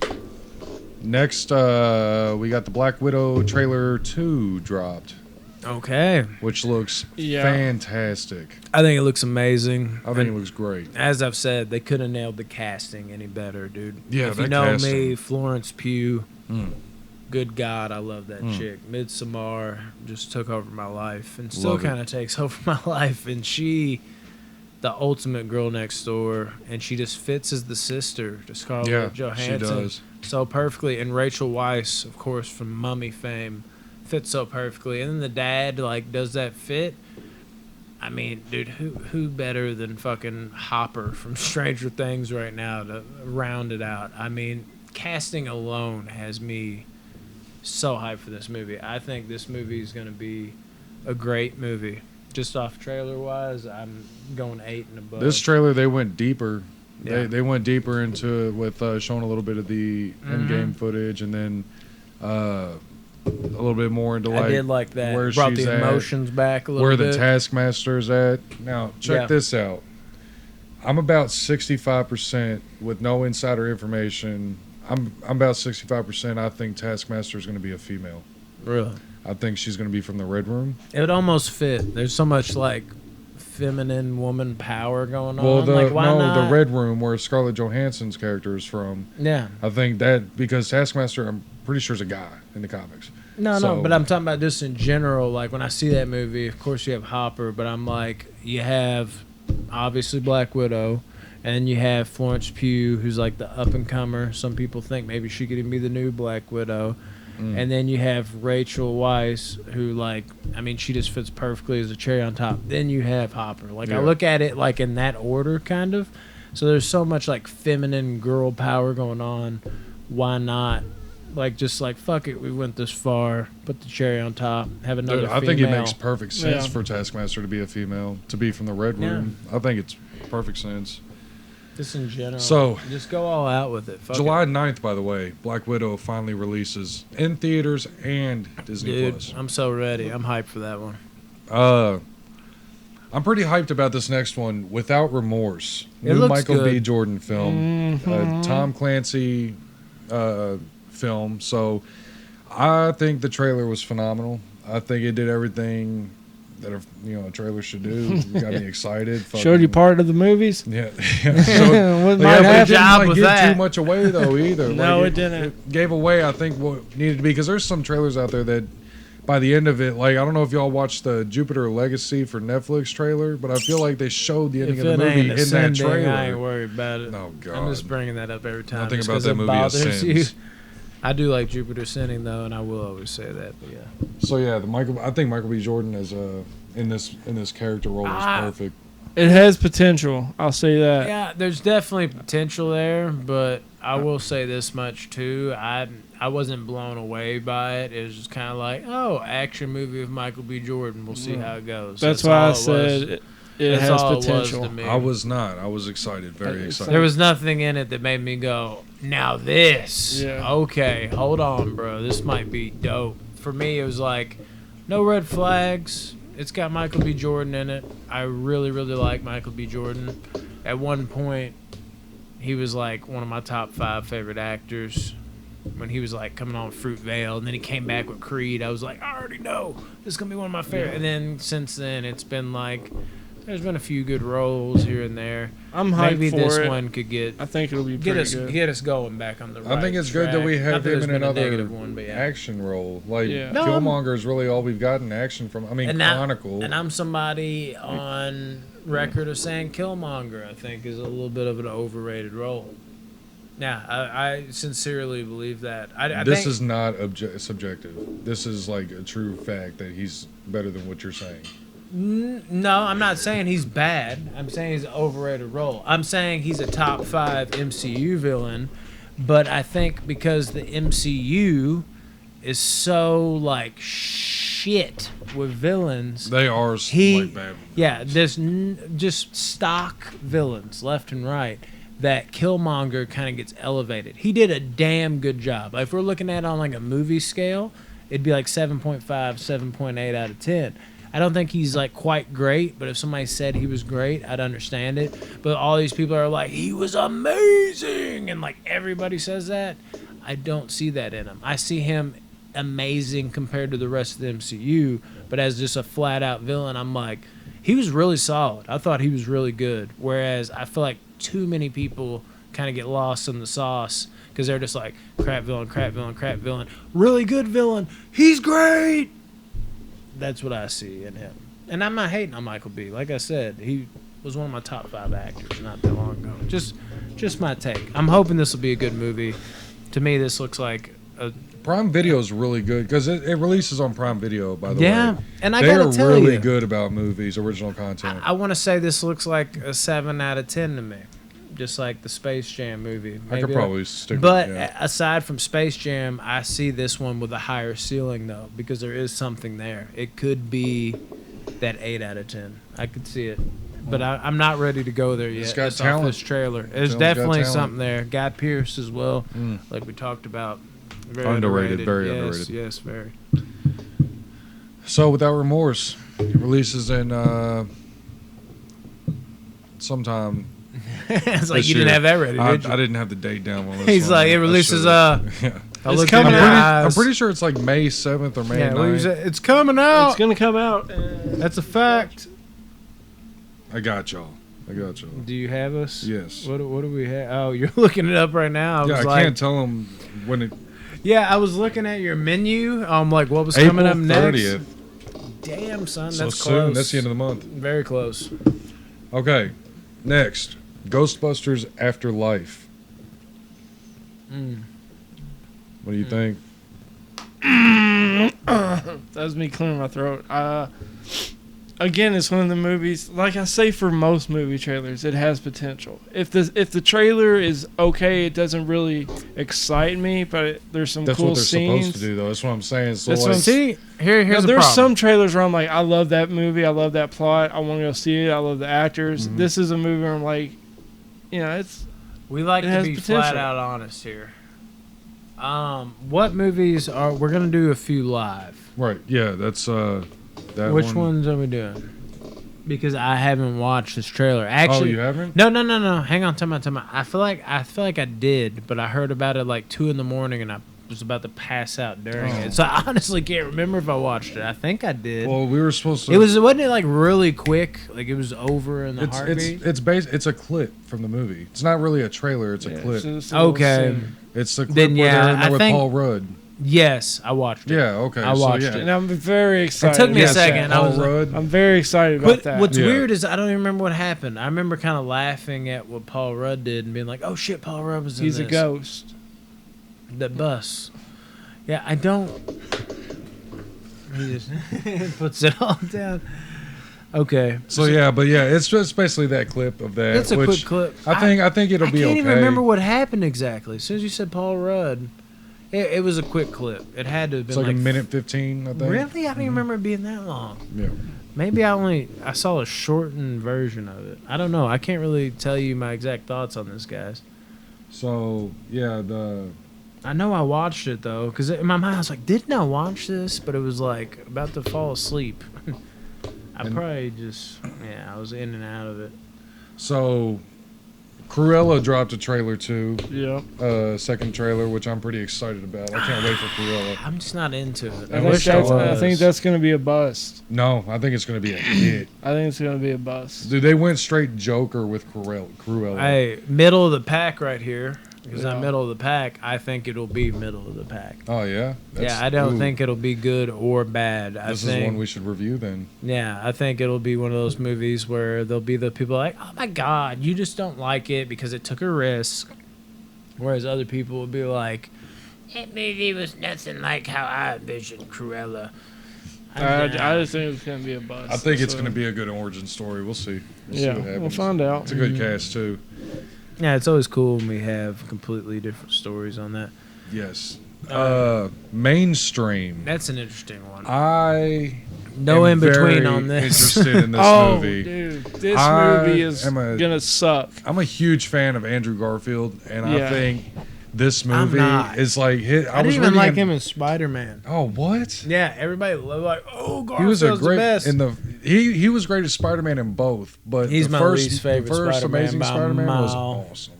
Speaker 2: Next, we got the Black Widow trailer 2 dropped.
Speaker 1: Okay.
Speaker 2: Which looks fantastic.
Speaker 1: I think it looks amazing.
Speaker 2: I think it looks great.
Speaker 1: As I've said, they could have nailed the casting any better, dude.
Speaker 2: Yeah,
Speaker 1: if you know me, Florence Pugh, good God, I love that chick. Midsommar just took over my life and still kind of takes over my life. And she, the ultimate girl next door, and she just fits as the sister to Scarlett Johansson.
Speaker 2: She does.
Speaker 1: So perfectly. And Rachel Weisz, of course, from Mummy fame, fits so perfectly. And then the dad, like, does that fit? I mean, dude, who better than fucking Hopper from Stranger Things right now to round it out? I mean, casting alone has me so hyped for this movie. I think this movie is going to be a great movie. Just off trailer-wise, I'm going 8 and above.
Speaker 2: This trailer, they went deeper.
Speaker 1: Yeah.
Speaker 2: They went deeper into it with showing a little bit of the in-game footage and then a little bit more into like,
Speaker 1: I did like that.
Speaker 2: Where
Speaker 1: brought
Speaker 2: she's
Speaker 1: the emotions
Speaker 2: at,
Speaker 1: back a little
Speaker 2: where
Speaker 1: bit.
Speaker 2: Where the Taskmaster's at. Now, check this out. I'm about 65% with no insider information. I'm about 65%. I think Taskmaster is going to be a female.
Speaker 1: Really?
Speaker 2: I think she's going to be from the Red Room.
Speaker 1: It would almost fit. There's so much like feminine woman power going on.
Speaker 2: Well,
Speaker 1: the
Speaker 2: the Red Room where Scarlett Johansson's character is from.
Speaker 1: Yeah.
Speaker 2: I think that because Taskmaster, I'm pretty sure is a guy in the comics.
Speaker 1: No, but I'm talking about just in general. Like when I see that movie, of course you have Hopper, but I'm like, you have obviously Black Widow. And then you have Florence Pugh, who's like the up-and-comer. Some people think maybe she could even be the new Black Widow. And then you have Rachel Weisz, who, like, I mean, she just fits perfectly as a cherry on top. Then you have Hopper. Like, I look at it, like, in that order, kind of. So there's so much, like, feminine girl power going on. Why not? Like, just like, fuck it, we went this far. Put the cherry on top. Have another female.
Speaker 2: I think it makes perfect sense for Taskmaster to be a female, to be from the Red Room. I think it's perfect sense.
Speaker 1: Just in general.
Speaker 2: So,
Speaker 1: just go all out with it. Fuck
Speaker 2: July 9th, by the way, Black Widow finally releases in theaters and Disney Plus.
Speaker 1: I'm so ready. I'm hyped for that one.
Speaker 2: I'm pretty hyped about this next one, Without Remorse.
Speaker 1: It
Speaker 2: New
Speaker 1: looks
Speaker 2: Michael
Speaker 1: good.
Speaker 2: B. Jordan film. Tom Clancy film. So I think the trailer was phenomenal. I think it did everything that a trailer should do. It got me excited.
Speaker 3: Showed you part of the movies.
Speaker 2: Yeah.
Speaker 3: What might happen?
Speaker 2: It didn't give too much away though either.
Speaker 3: No, it didn't.
Speaker 2: It gave away, I think, what needed to be, because there's some trailers out there that by the end of it, like, I don't know if y'all watched the Jupiter Legacy for Netflix trailer, but I feel like they showed the ending of the movie in that trailer.
Speaker 1: I ain't worried about it.
Speaker 2: Oh God!
Speaker 1: I'm just bringing that up every time.
Speaker 2: Nothing about that movie is sins.
Speaker 1: I do like Jupiter Ascending though, and I will always say that. But yeah.
Speaker 2: So yeah, I think Michael B. Jordan as in this character role is perfect.
Speaker 3: It has potential. I'll say that.
Speaker 1: Yeah, there's definitely potential there, but I will say this much too. I wasn't blown away by it. It was just kind of like, oh, action movie with Michael B. Jordan. We'll see how it goes.
Speaker 3: That's why I said it has potential.
Speaker 2: I was not. I was excited. Very excited.
Speaker 1: There was nothing in it that made me go, now this.
Speaker 3: Yeah.
Speaker 1: Okay, hold on, bro. This might be dope. For me, it was like, no red flags. It's got Michael B. Jordan in it. I really, really like Michael B. Jordan. At one point, he was like one of my top 5 favorite actors when he was like coming on Fruitvale, and then he came back with Creed. I was like, I already know this is gonna be one of my favorite. And then since then, it's been like there's been a few good roles here and there.
Speaker 3: I'm hyped
Speaker 1: Maybe
Speaker 3: for
Speaker 1: this
Speaker 3: it.
Speaker 1: one could
Speaker 3: I think it'll be
Speaker 1: get us
Speaker 3: good.
Speaker 1: going back on the right
Speaker 2: I think it's
Speaker 1: track.
Speaker 2: good that we have him in another
Speaker 1: one, but yeah.
Speaker 2: action role. Like
Speaker 3: No,
Speaker 2: Killmonger is really all we've gotten action from. I mean, Chronicle.
Speaker 1: And I'm somebody on record of saying Killmonger, I think, is a little bit of an overrated role. Yeah, I sincerely believe that.
Speaker 2: This is not subjective. This is like a true fact that he's better than what you're saying.
Speaker 1: No, I'm not saying he's bad. I'm saying he's an overrated role. I'm saying he's a top 5 MCU villain, but I think because the MCU is so like shit with villains,
Speaker 2: they are like bad villains.
Speaker 1: Yeah, there's just stock villains left and right. That Killmonger kind of gets elevated. He did a damn good job. If we're looking at it on like a movie scale, it'd be like 7.5, 7.8 out of 10. I don't think he's like quite great, but if somebody said he was great, I'd understand it. But all these people are like, he was amazing, and like everybody says that. I don't see that in him. I see him amazing compared to the rest of the MCU, but as just a flat out villain, I'm like, he was really solid. I thought he was really good. Whereas I feel like too many people kind of get lost in the sauce because they're just like, crap villain, crap villain, crap villain, really good villain, he's great. That's what I see in him. And I'm not hating on Michael B. Like I said, he was one of my top 5 actors not that long ago. Just my take. I'm hoping this will be a good movie. To me, this looks like a...
Speaker 2: Prime Video is really good because it releases on Prime Video, by the way.
Speaker 1: Yeah, and I gotta tell you,
Speaker 2: they're really good about movies, original content.
Speaker 1: I want to say this looks like a 7 out of 10 to me. Just like the Space Jam movie. Maybe
Speaker 2: I could probably stick
Speaker 1: with it.
Speaker 2: But
Speaker 1: aside from Space Jam, I see this one with a higher ceiling, though, because there is something there. It could be that 8 out of 10. I could see it. But I'm not ready to go there yet.
Speaker 2: It's got
Speaker 1: off
Speaker 2: talent.
Speaker 1: This trailer. There's definitely something there. Guy Pearce as well, like we talked about. Very
Speaker 2: underrated. Very
Speaker 1: yes,
Speaker 2: underrated.
Speaker 1: Yes, very.
Speaker 2: So, Without Remorse, it releases in sometime.
Speaker 1: It's like you didn't have that ready, did you?
Speaker 2: I didn't have the date down.
Speaker 1: He's like, it releases.
Speaker 2: Yeah.
Speaker 3: It's coming out.
Speaker 2: I'm pretty sure it's like May 7th or May 9th.
Speaker 1: It's coming out.
Speaker 3: It's gonna come out.
Speaker 1: That's a fact.
Speaker 2: I got y'all.
Speaker 1: Do you have us?
Speaker 2: Yes.
Speaker 1: What do we have? Oh, you're looking it up right now.
Speaker 2: I can't tell them when it.
Speaker 1: Yeah, I was looking at your menu. Like, what was coming up next? 30th. Damn, son,
Speaker 2: so
Speaker 1: that's
Speaker 2: soon.
Speaker 1: close.
Speaker 2: That's the end of the month.
Speaker 1: Very close.
Speaker 2: Okay, next, Ghostbusters Afterlife. What do you think?
Speaker 3: That was me clearing my throat. Again, it's one of the movies. Like I say, for most movie trailers, it has potential. If the trailer is okay, it doesn't really excite me, but there's some cool scenes. That's what they're supposed to
Speaker 2: do, though. That's what I'm saying. So
Speaker 3: that's what I'm
Speaker 1: see. Here's the
Speaker 3: there's
Speaker 1: problem.
Speaker 3: some trailers where I'm like, I love that movie, I love that plot, I want to go see it, I love the actors. Mm-hmm. This is a movie where I'm like, it's.
Speaker 1: We like to be
Speaker 3: potential.
Speaker 1: flat out honest here. What movies are we're gonna do a few live?
Speaker 2: Right. Yeah. That's that.
Speaker 1: Which ones are we doing? Because I haven't watched this trailer. Actually,
Speaker 2: you haven't?
Speaker 1: No. Hang on, time out. I feel like I did, but I heard about it like 2 a.m. and I was about to pass out during it. So I honestly can't remember if I watched it. I think I did.
Speaker 2: Well, we were supposed to.
Speaker 1: Wasn't it like really quick? Like it was over in the heartbeat.
Speaker 2: It's a clip from the movie. It's not really a trailer. It's a clip.
Speaker 1: Okay.
Speaker 2: It's the clip
Speaker 1: then,
Speaker 2: where they're in there
Speaker 1: I
Speaker 2: with
Speaker 1: think,
Speaker 2: Paul Rudd.
Speaker 1: Yes, I watched it.
Speaker 2: Yeah, okay.
Speaker 1: I watched it.
Speaker 3: And I'm very excited.
Speaker 1: It took me a second.
Speaker 3: I'm very excited about that.
Speaker 1: What's weird is I don't even remember what happened. I remember kind of laughing at what Paul Rudd did and being like, oh shit, Paul Rudd was in this.
Speaker 3: He's a ghost.
Speaker 1: The bus. Yeah, I don't. He just puts it all down. Okay.
Speaker 2: So yeah, but yeah, it's just basically that clip of that.
Speaker 1: It's a quick clip.
Speaker 2: I think it'll be okay.
Speaker 1: I can't even remember what happened exactly. As soon as you said Paul Rudd, it was a quick clip. It had to have been
Speaker 2: like a minute 15, I think.
Speaker 1: Really? I don't even remember it being that long.
Speaker 2: Yeah.
Speaker 1: Maybe I saw a shortened version of it. I don't know. I can't really tell you my exact thoughts on this, guys.
Speaker 2: So yeah,
Speaker 1: I know I watched it though, because in my mind I was like, didn't I watch this? But it was like about to fall asleep. I was in and out of it.
Speaker 2: So Cruella dropped a trailer too.
Speaker 3: Yeah.
Speaker 2: Second trailer, which I'm pretty excited about. I can't wait for Cruella.
Speaker 1: I'm just not into it.
Speaker 3: I think that's going to be a bust.
Speaker 2: No, I think it's going to be a hit.
Speaker 3: I think it's going to be a bust.
Speaker 2: Dude, they went straight Joker with Cruella.
Speaker 1: Hey, middle of the pack right here. Because I'm middle of the pack, I think it'll be middle of the pack.
Speaker 2: Oh, yeah?
Speaker 1: I don't think it'll be good or bad.
Speaker 2: This is one we should review then.
Speaker 1: Yeah, I think it'll be one of those movies where there'll be the people like, oh my God, you just don't like it because it took a risk. Whereas other people will be like, that movie was nothing like how I envisioned Cruella.
Speaker 3: I just think it's going to be a bust.
Speaker 2: I think it's going to be a good origin story. We'll see. We'll see what happens.
Speaker 3: We'll find out.
Speaker 2: It's a good cast, too.
Speaker 1: Yeah, it's always cool when we have completely different stories on that.
Speaker 2: Yes. Mainstream.
Speaker 1: That's an interesting one.
Speaker 2: No
Speaker 1: in between on this.
Speaker 2: Interested in this movie.
Speaker 3: Dude, this movie is gonna suck.
Speaker 2: I'm a huge fan of Andrew Garfield, and I think this movie is like hit.
Speaker 1: I didn't even like him in Spider-Man.
Speaker 2: Oh, what?
Speaker 1: Yeah, everybody loved like, oh, Garfield's
Speaker 2: he was a great,
Speaker 1: the best.
Speaker 2: He was great as Spider-Man in both, but
Speaker 1: he's my least favorite.
Speaker 2: The first
Speaker 1: Spider-Man
Speaker 2: Amazing Spider-Man was awesome.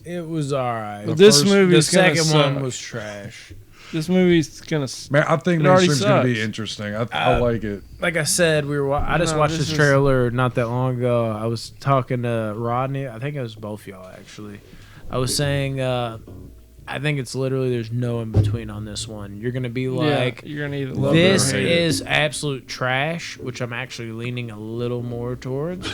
Speaker 1: It was alright.
Speaker 3: The
Speaker 1: second one was trash.
Speaker 3: This movie's gonna.
Speaker 2: Man, I think Mainstream's gonna be interesting. I like it.
Speaker 1: Like I said, I just watched this trailer not that long ago. I was talking to Rodney. I think it was both y'all actually. I was saying, I think it's literally there's no in between on this one. You're gonna be like,
Speaker 3: you're gonna either love
Speaker 1: this
Speaker 3: it or hate
Speaker 1: is absolute trash, which I'm actually leaning a little more towards.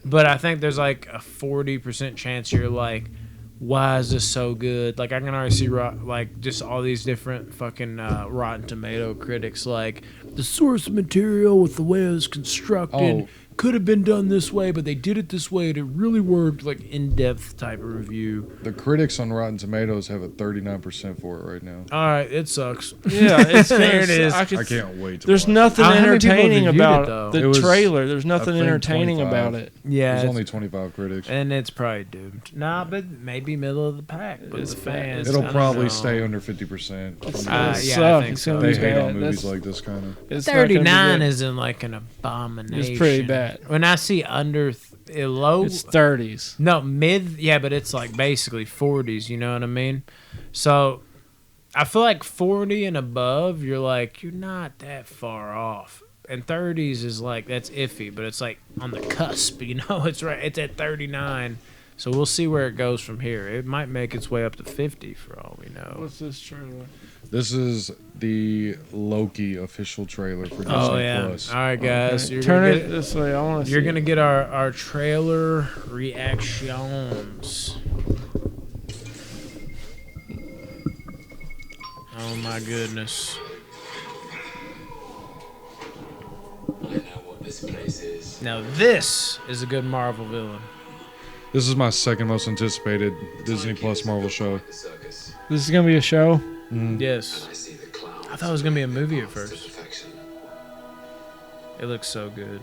Speaker 1: But I think there's like a 40% chance you're like, why is this so good? Like I can already see like just all these different fucking Rotten Tomato critics like the source material with the way it was constructed could have been done this way, but they did it this way and it really worked. Like in-depth type of review.
Speaker 2: The critics on Rotten Tomatoes have a 39% for it right now.
Speaker 1: All right, it sucks.
Speaker 3: Yeah, it's
Speaker 1: there it is.
Speaker 2: I can't wait to
Speaker 3: There's
Speaker 2: watch
Speaker 3: nothing entertaining about the
Speaker 2: was,
Speaker 3: trailer. There's nothing entertaining about it.
Speaker 1: Yeah,
Speaker 2: there's only 25 critics,
Speaker 1: and it's probably doomed. Nah, but maybe middle of the pack. But
Speaker 3: it's
Speaker 1: the fans,
Speaker 2: it'll probably stay under 50%.
Speaker 1: I think so.
Speaker 2: They hate on movies like this kind of.
Speaker 1: 39 isn't like an abomination.
Speaker 3: It's pretty bad.
Speaker 1: When I see under low,
Speaker 3: it's 30s.
Speaker 1: No, mid. Yeah, but it's like basically 40s. You know what I mean? So I feel like 40 and above, you're not that far off. And 30s is like that's iffy, but it's like on the cusp. You know, it's right. It's at 39. So we'll see where it goes from here. It might make its way up to 50 for all we know.
Speaker 3: What's this trailer?
Speaker 2: This is the Loki official trailer for Disney Plus.
Speaker 1: All right, guys.
Speaker 3: Okay. Turn it this way. I want to see.
Speaker 1: You're going to get our trailer reactions. Oh, my goodness.
Speaker 4: I know what this place is.
Speaker 1: Now, this is a good Marvel villain.
Speaker 2: This is my second most anticipated Disney Plus Marvel show.
Speaker 3: This is going to be a show?
Speaker 1: Yes. I thought it was going to be a movie at first. It looks so good.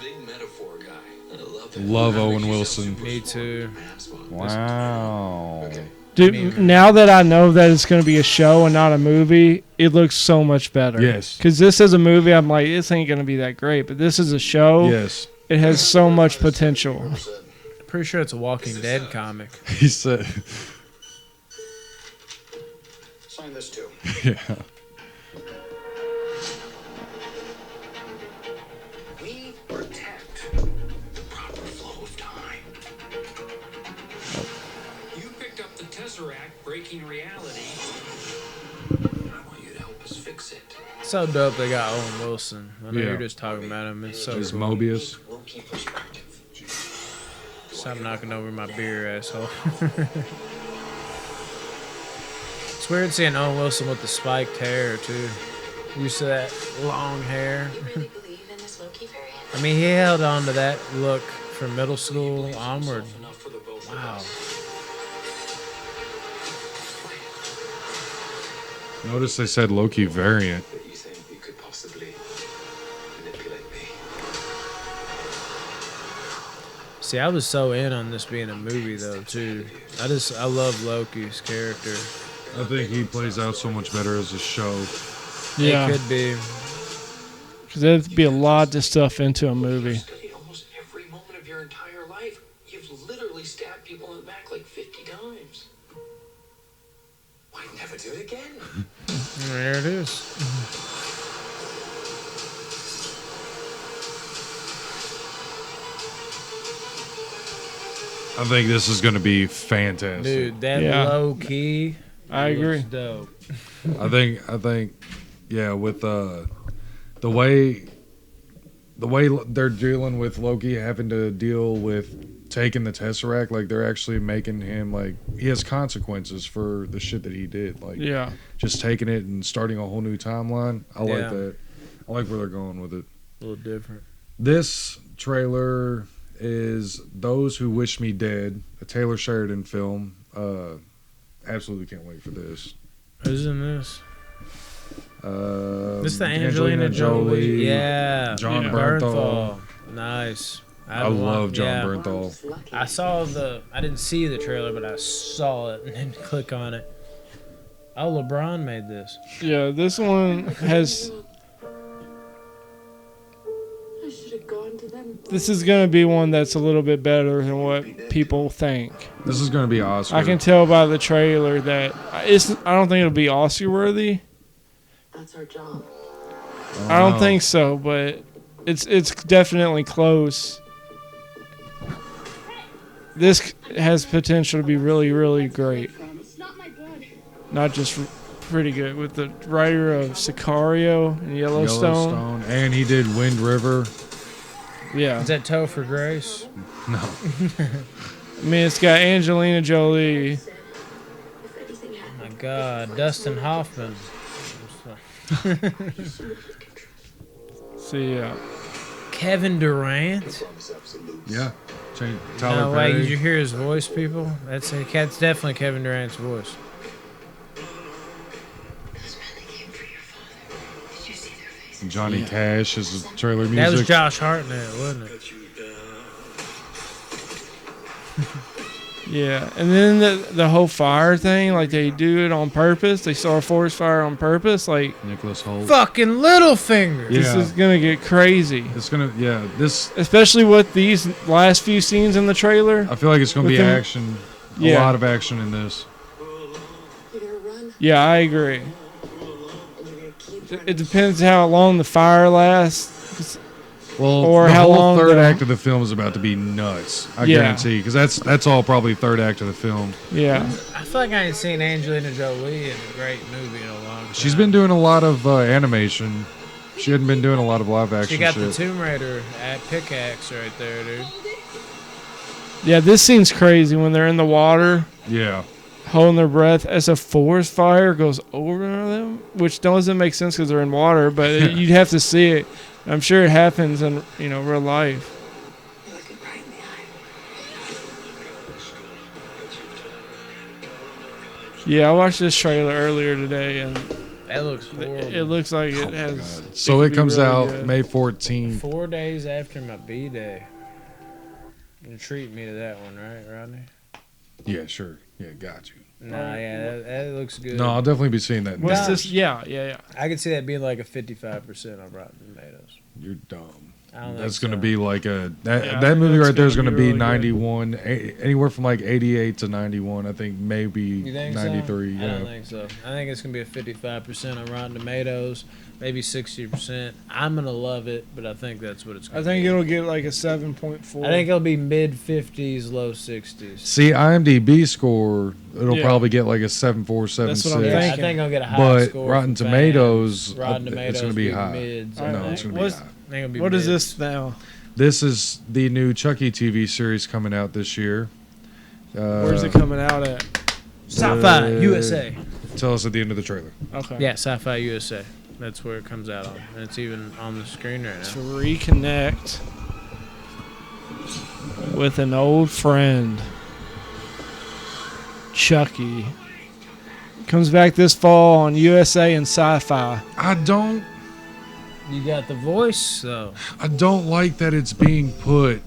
Speaker 4: Big metaphor guy. I
Speaker 2: love Owen Wilson.
Speaker 1: Me too.
Speaker 2: Wow.
Speaker 3: Dude, now that I know that it's going to be a show and not a movie, it looks so much better.
Speaker 2: Yes.
Speaker 3: Because this is a movie, I'm like, this ain't going to be that great. But this is a show.
Speaker 2: Yes.
Speaker 3: It has so much potential.
Speaker 1: Pretty sure it's a Walking Dead comic.
Speaker 2: He said.
Speaker 4: Sign this too.
Speaker 2: Yeah.
Speaker 4: We protect the proper flow of time. You picked up the Tesseract, breaking reality. I want you to help us fix it.
Speaker 1: So dope they got Owen Wilson. I know you're just talking about him. It's so cool.
Speaker 2: Mobius.
Speaker 4: We'll keep perspective.
Speaker 1: Stop knocking over my beer, asshole. It's weird seeing Owen Wilson with the spiked hair too. Used to that long hair.
Speaker 5: Really believe in this Loki variant?
Speaker 1: I mean, he held on to that look from middle school onward. Wow.
Speaker 2: Notice they said Loki variant.
Speaker 4: That you think you could possibly manipulate me.
Speaker 1: See, I was so in on this being a movie though too. I love Loki's character.
Speaker 2: I think he plays out so much better as a show.
Speaker 3: Yeah.
Speaker 1: It could be.
Speaker 3: Because there'd be a lot of stuff into a movie.
Speaker 4: Studied almost every moment of your entire life. You've literally stabbed people in the back like 50 times. Why never do it again?
Speaker 1: There it is.
Speaker 2: I think this is going to be fantastic.
Speaker 1: Dude, that
Speaker 3: Yeah.
Speaker 1: low key.
Speaker 3: I agree.
Speaker 1: looks dope.
Speaker 2: I think, yeah, with the way they're dealing with Loki having to deal with taking the Tesseract, like they're actually making him like he has consequences for the shit that he did, like
Speaker 3: Yeah.
Speaker 2: just taking it and starting a whole new timeline. I
Speaker 1: Yeah.
Speaker 2: like that. I like where they're going with it.
Speaker 1: A little different.
Speaker 2: This trailer is Those Who Wish Me Dead, a Taylor Sheridan film. Absolutely can't wait for this.
Speaker 1: Who's in this? This is the
Speaker 2: Angelina Jolie.
Speaker 1: Yeah.
Speaker 2: John
Speaker 3: Yeah.
Speaker 2: Bernthal.
Speaker 1: Nice.
Speaker 2: I love John
Speaker 1: yeah.
Speaker 2: Bernthal.
Speaker 1: I didn't see the trailer, but I saw it and didn't click on it. Oh, LeBron made this.
Speaker 3: Yeah, this one has.
Speaker 5: I should have gone to them.
Speaker 3: This is going to be one that's a little bit better than what people think.
Speaker 2: This is going to be Oscar.
Speaker 3: I can tell by the trailer that I don't think it'll be Oscar worthy.
Speaker 5: That's our job.
Speaker 3: I don't think so, but it's definitely close. This has potential to be really, really great.
Speaker 5: It's not my blood.
Speaker 3: Not just pretty good. With the writer of Sicario and Yellowstone.
Speaker 2: And he did Wind River.
Speaker 3: Yeah.
Speaker 1: Is that Toe for Grace?
Speaker 2: No.
Speaker 3: I mean, it's got Angelina Jolie.
Speaker 5: If anything
Speaker 1: Oh
Speaker 5: happened,
Speaker 1: my God, Dustin Hoffman.
Speaker 3: So, yeah.
Speaker 1: Kevin Durant.
Speaker 2: Yeah. Tyler
Speaker 1: No way,
Speaker 2: Perry.
Speaker 1: did you hear his voice, people? That's definitely Kevin Durant's voice.
Speaker 5: those men that came for your father. Did you see their faces?
Speaker 2: Johnny Cash is the trailer music.
Speaker 1: That was Josh Hartnett, wasn't it?
Speaker 3: Yeah. And then the whole fire thing, like they do it on purpose. They start a forest fire on purpose. Like,
Speaker 2: Nicholas Hoult.
Speaker 1: Fucking Littlefinger.
Speaker 2: Yeah.
Speaker 3: this is going to get crazy.
Speaker 2: It's gonna, yeah. This,
Speaker 3: Especially with these last few scenes in the trailer.
Speaker 2: I feel like it's gonna be
Speaker 3: With him-
Speaker 2: action. A
Speaker 3: Yeah.
Speaker 2: lot of action in this.
Speaker 5: You're gonna run,
Speaker 3: Yeah, I agree.
Speaker 5: and you're gonna keep running.
Speaker 3: It depends how long the fire lasts.
Speaker 2: Well,
Speaker 3: Or
Speaker 2: the
Speaker 3: how
Speaker 2: whole
Speaker 3: long
Speaker 2: third
Speaker 3: the-
Speaker 2: act of the film is about to be nuts. I
Speaker 3: Yeah.
Speaker 2: guarantee, because that's all probably third act of the film.
Speaker 3: Yeah.
Speaker 1: I feel like I ain't seen Angelina Jolie in a great movie in a long time.
Speaker 2: She's been doing a lot of animation. She hadn't been doing a lot of live action
Speaker 1: She got
Speaker 2: shit.
Speaker 1: the Tomb Raider at pickaxe right there, dude.
Speaker 3: Yeah, this scene's crazy when they're in the water,
Speaker 2: Yeah.
Speaker 3: holding their breath as a forest fire goes over them, which doesn't make sense because they're in water, but you'd have to see it. I'm sure it happens in real life.
Speaker 5: You're looking right in the eye.
Speaker 3: Yeah, I watched this trailer earlier today, and
Speaker 1: That looks horrible.
Speaker 3: it looks like it has.
Speaker 2: So
Speaker 3: could
Speaker 2: it
Speaker 3: be
Speaker 2: comes
Speaker 3: really
Speaker 2: out
Speaker 3: good.
Speaker 2: May 14th.
Speaker 1: 4 days after my B-Day. You treat me to that one, right, Rodney?
Speaker 2: Yeah, sure. Yeah, got you.
Speaker 1: Nah, yeah, that looks good.
Speaker 2: No, I'll definitely be seeing that.
Speaker 3: What's
Speaker 1: Gosh.
Speaker 3: this? Yeah.
Speaker 1: I could see that being like a 55% on Rotten Tomatoes.
Speaker 2: You're dumb.
Speaker 1: I don't
Speaker 2: That's
Speaker 1: think
Speaker 2: going to
Speaker 1: so.
Speaker 2: be like a
Speaker 3: Yeah, I
Speaker 2: that
Speaker 3: think
Speaker 2: movie
Speaker 3: that's
Speaker 2: right there is
Speaker 3: gonna
Speaker 2: going to
Speaker 3: be
Speaker 2: be
Speaker 3: really good.
Speaker 2: 91, anywhere from like 88 to 91. I think maybe
Speaker 1: You think
Speaker 2: 93.
Speaker 1: so? I
Speaker 2: Yeah.
Speaker 1: don't think so. I think it's going to be a 55% on Rotten Tomatoes, maybe 60%. I'm going to love it, but I think that's what it's
Speaker 3: I
Speaker 1: going to be.
Speaker 3: think it'll get like a 7.4.
Speaker 1: I think it'll be mid-50s, low 60s.
Speaker 2: See, IMDb score, it'll
Speaker 3: Yeah.
Speaker 2: probably get like a 7.4,
Speaker 3: That's what I'm
Speaker 2: 7.6.
Speaker 1: Yeah, I
Speaker 3: thinking.
Speaker 1: think I'll get a high
Speaker 2: But
Speaker 1: score.
Speaker 2: Rotten
Speaker 1: from
Speaker 2: Tomatoes,
Speaker 1: fans. Rotten
Speaker 2: it's
Speaker 1: Tomatoes
Speaker 2: going to be high.
Speaker 1: Mids,
Speaker 3: I
Speaker 2: No,
Speaker 3: think.
Speaker 2: it's going to be
Speaker 3: What's-
Speaker 2: high.
Speaker 1: I think it'll be
Speaker 3: What is
Speaker 1: mids.
Speaker 3: this now?
Speaker 2: This is the new Chucky TV series coming out this year.
Speaker 3: Where's it coming out at?
Speaker 1: Sci-Fi USA.
Speaker 2: tell us at the end of the trailer.
Speaker 3: Okay.
Speaker 1: Yeah, Sci-Fi USA. That's where it comes out on. And it's even on the screen right
Speaker 3: To
Speaker 1: now.
Speaker 3: reconnect with an old friend, Chucky. Comes back this fall on USA and Sci-Fi.
Speaker 1: You got the voice, though.
Speaker 2: I don't like that it's being put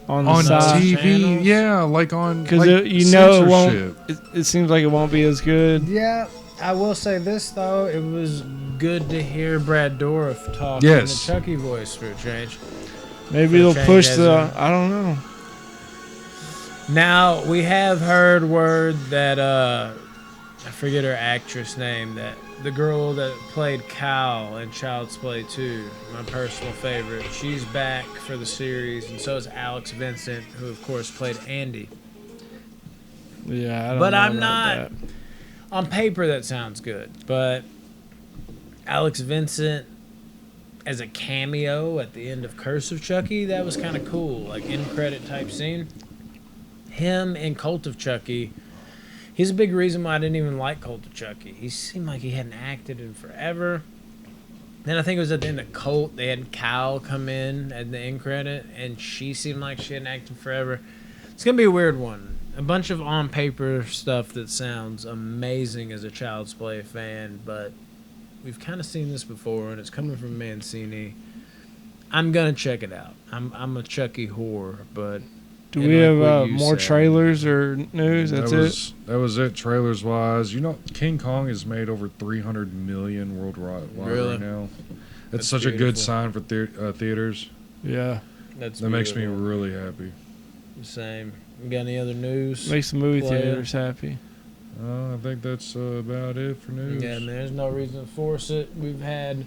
Speaker 3: On the
Speaker 2: on
Speaker 3: side.
Speaker 2: TV.
Speaker 1: channels?
Speaker 2: Yeah, like on
Speaker 3: Because
Speaker 2: like
Speaker 3: you know it
Speaker 2: censorship.
Speaker 3: won't. It seems like it won't be as good.
Speaker 1: Yeah, I will say this, though. It was good to hear Brad Dourif talk in
Speaker 2: Yes.
Speaker 1: the Chucky voice for a change.
Speaker 3: Maybe
Speaker 1: For
Speaker 3: they'll push
Speaker 1: change
Speaker 3: the.
Speaker 1: as
Speaker 3: I don't know.
Speaker 1: Now, we have heard word that, I forget her actress name, that the girl that played Cal in Child's Play 2, my personal favorite, she's back for the series, and so is Alex Vincent, who, of course, played Andy.
Speaker 3: Yeah, I don't
Speaker 1: But
Speaker 3: know
Speaker 1: I'm
Speaker 3: about
Speaker 1: not.
Speaker 3: that.
Speaker 1: On paper, that sounds good, but Alex Vincent as a cameo at the end of Curse of Chucky, that was kind of cool, like end credit type scene. Him in Cult of Chucky, he's a big reason why I didn't even like Cult of Chucky. He seemed like he hadn't acted in forever. Then I think it was at the end of Cult, they had Cal come in at the end credit, and she seemed like she hadn't acted forever. It's gonna be a weird one. A bunch of on paper stuff that sounds amazing as a Child's Play fan, but we've kind of seen this before, and it's coming from Mancini. I'm gonna check it out. I'm a Chucky whore, but
Speaker 3: Do
Speaker 1: and
Speaker 3: we
Speaker 1: like
Speaker 3: have
Speaker 1: what you
Speaker 3: more
Speaker 1: said.
Speaker 3: trailers or news? That's it.
Speaker 2: That was it, trailers wise. You know, King Kong has made over 300 million worldwide
Speaker 1: Really?
Speaker 2: right now.
Speaker 1: That's
Speaker 2: It's such a good
Speaker 1: beautiful.
Speaker 2: sign for theaters.
Speaker 3: Yeah.
Speaker 1: That's
Speaker 2: That makes me
Speaker 1: beautiful.
Speaker 2: really happy.
Speaker 1: Same. You got any other news?
Speaker 3: Makes the movie
Speaker 1: Playa?
Speaker 3: theaters happy.
Speaker 2: I think that's about it for news.
Speaker 1: Yeah, man, there's no reason to force it. We've had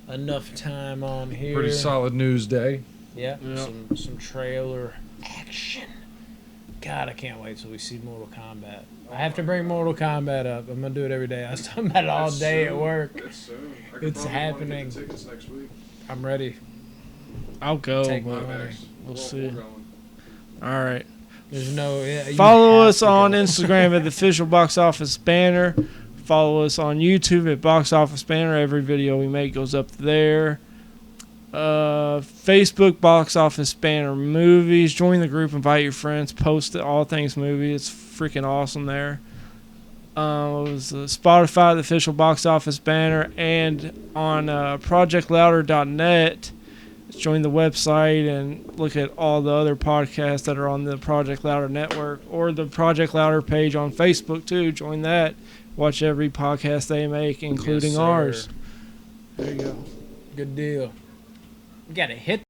Speaker 1: enough time on here.
Speaker 2: Pretty solid news day.
Speaker 1: Yeah,
Speaker 3: Yeah.
Speaker 1: some trailer action. God, I can't wait till we see Mortal Kombat. I have to bring Mortal Kombat up. I'm gonna do it every day. I was talking about it all day at work. It's happening. I'm ready.
Speaker 3: I'll go,
Speaker 1: Take
Speaker 3: but
Speaker 1: my money.
Speaker 3: we'll see. All right.
Speaker 1: There's no. Yeah, you
Speaker 3: Follow
Speaker 1: have
Speaker 3: us
Speaker 1: to
Speaker 3: on
Speaker 1: go.
Speaker 3: Instagram at the official Box Office Banner. Follow us on YouTube at Box Office Banner. Every video we make goes up there. Facebook Box Office Banner Movies. Join the group. Invite your friends. Post all things movie. It's freaking awesome there. It was Spotify, the official Box Office Banner, and on ProjectLouder.net. Join the website and look at all the other podcasts that are on the Project Louder network or the Project Louder page on Facebook too. Join that. Watch every podcast they make, including
Speaker 1: Yes, sir.
Speaker 3: ours. There you go.
Speaker 1: Good deal. You gotta hit